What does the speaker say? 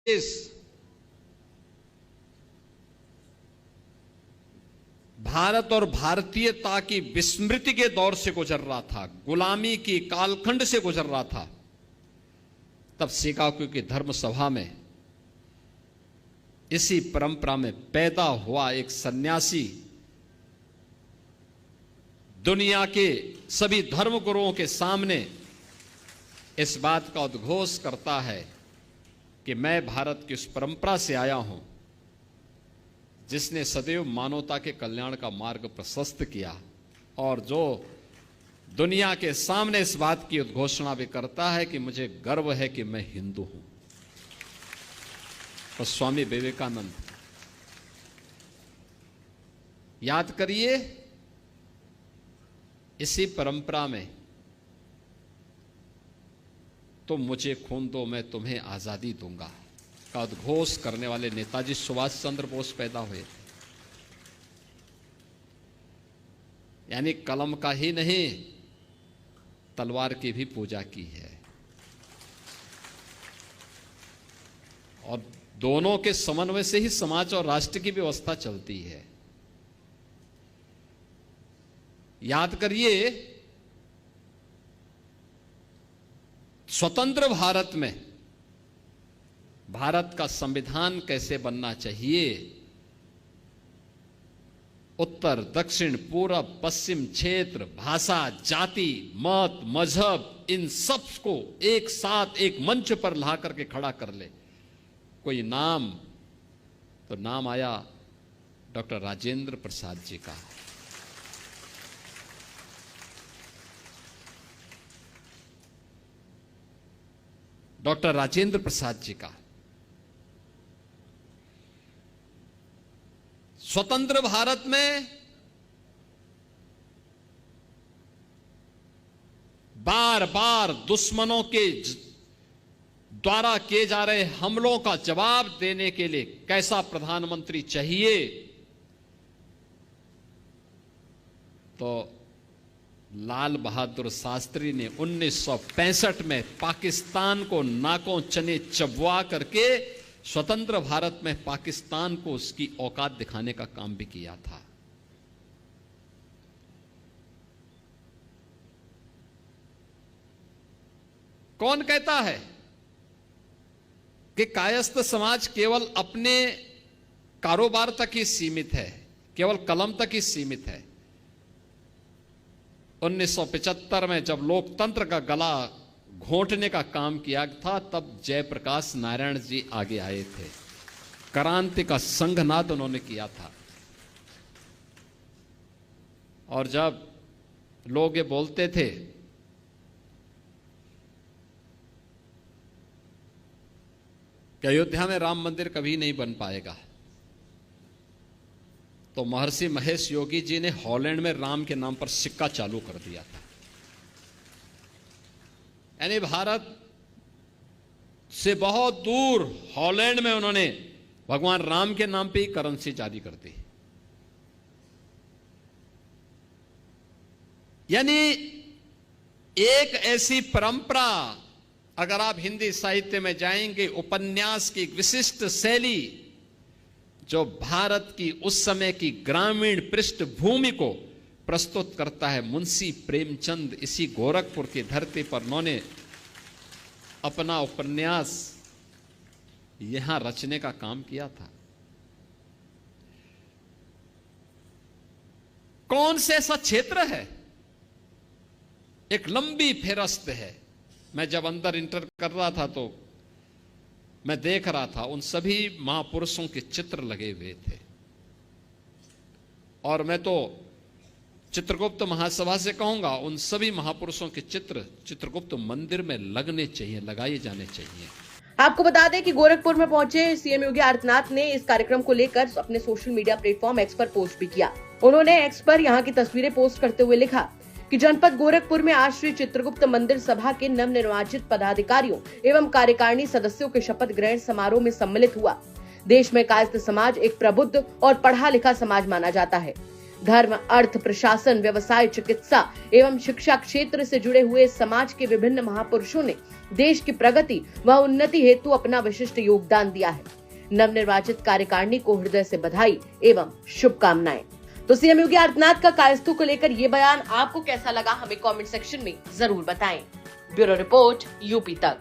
देश भारत और भारतीयता की विस्मृति के दौर से गुजर रहा था, गुलामी की कालखंड से गुजर रहा था, तब शिकागो की धर्म सभा में इसी परंपरा में पैदा हुआ एक सन्यासी दुनिया के सभी धर्म गुरुओं के सामने इस बात का उद्घोष करता है कि मैं भारत की उस परंपरा से आया हूं जिसने सदैव मानवता के कल्याण का मार्ग प्रशस्त किया, और जो दुनिया के सामने इस बात की उद्घोषणा भी करता है कि मुझे गर्व है कि मैं हिंदू हूं। तो स्वामी विवेकानंद, याद करिए, इसी परंपरा में तुम मुझे खून दो मैं तुम्हें आजादी दूंगा का उद्घोष करने वाले नेताजी सुभाष चंद्र बोस पैदा हुए। यानी कलम का ही नहीं, तलवार की भी पूजा की है, और दोनों के समन्वय से ही समाज और राष्ट्र की व्यवस्था चलती है। याद करिए, स्वतंत्र भारत में भारत का संविधान कैसे बनना चाहिए, उत्तर दक्षिण पूरब पश्चिम क्षेत्र, भाषा, जाति, मत, मजहब, इन सब को एक साथ एक मंच पर ला करके खड़ा कर ले। कोई नाम, तो नाम आया डॉक्टर राजेंद्र प्रसाद जी का। डॉक्टर राजेंद्र प्रसाद जी का। स्वतंत्र भारत में बार बार दुश्मनों के द्वारा किए जा रहे हमलों का जवाब देने के लिए कैसा प्रधानमंत्री चाहिए, तो लाल बहादुर शास्त्री ने 1965 में पाकिस्तान को नाकों चने चबवा करके स्वतंत्र भारत में पाकिस्तान को उसकी औकात दिखाने का काम भी किया था। कौन कहता है कि कायस्थ समाज केवल अपने कारोबार तक ही सीमित है, केवल कलम तक ही सीमित है? 1975 में जब लोकतंत्र का गला घोंटने का काम किया था, तब जयप्रकाश नारायण जी आगे आए थे, क्रांति का संघनाद उन्होंने किया था। और जब लोग ये बोलते थे कि अयोध्या में राम मंदिर कभी नहीं बन पाएगा, तो महर्षि महेश योगी जी ने हॉलैंड में राम के नाम पर सिक्का चालू कर दिया था। यानी भारत से बहुत दूर हॉलैंड में उन्होंने भगवान राम के नाम पे ही करेंसी जारी कर दी। यानी एक ऐसी परंपरा, अगर आप हिंदी साहित्य में जाएंगे, उपन्यास की विशिष्ट शैली जो भारत की उस समय की ग्रामीण पृष्ठभूमि को प्रस्तुत करता है। मुंशी प्रेमचंद इसी गोरखपुर की धरती पर उन्होंने अपना उपन्यास यहां रचने का काम किया था। कौन से ऐसा क्षेत्र है, एक लंबी फेरस्त है। मैं जब अंदर इंटर कर रहा था तो मैं देख रहा था उन सभी महापुरुषों के चित्र लगे हुए थे, और मैं तो चित्रगुप्त महासभा से कहूंगा उन सभी महापुरुषों के चित्र चित्रगुप्त मंदिर में लगने चाहिए, लगाए जाने चाहिए। आपको बता दें कि गोरखपुर में पहुंचे सीएम योगी आदित्यनाथ ने इस कार्यक्रम को लेकर अपने सोशल मीडिया प्लेटफॉर्म एक्स पर पोस्ट भी किया। उन्होंने एक्स पर यहां की तस्वीरें पोस्ट करते हुए लिखा कि जनपद गोरखपुर में आज श्री चित्रगुप्त मंदिर सभा के नवनिर्वाचित पदाधिकारियों एवं कार्यकारिणी सदस्यों के शपथ ग्रहण समारोह में सम्मिलित हुआ। देश में कायस्थ समाज एक प्रबुद्ध और पढ़ा लिखा समाज माना जाता है। धर्म, अर्थ, प्रशासन, व्यवसाय, चिकित्सा एवं शिक्षा क्षेत्र से जुड़े हुए समाज के विभिन्न महापुरुषों ने देश की प्रगति व उन्नति हेतु अपना विशिष्ट योगदान दिया है। नवनिर्वाचित कार्यकारिणी को हृदय से बधाई एवं शुभकामनाएं। तो सीएम योगी आदित्यनाथ का कायस्थों को लेकर ये बयान आपको कैसा लगा, हमें कमेंट सेक्शन में जरूर बताएं। ब्यूरो रिपोर्ट, यूपी तक।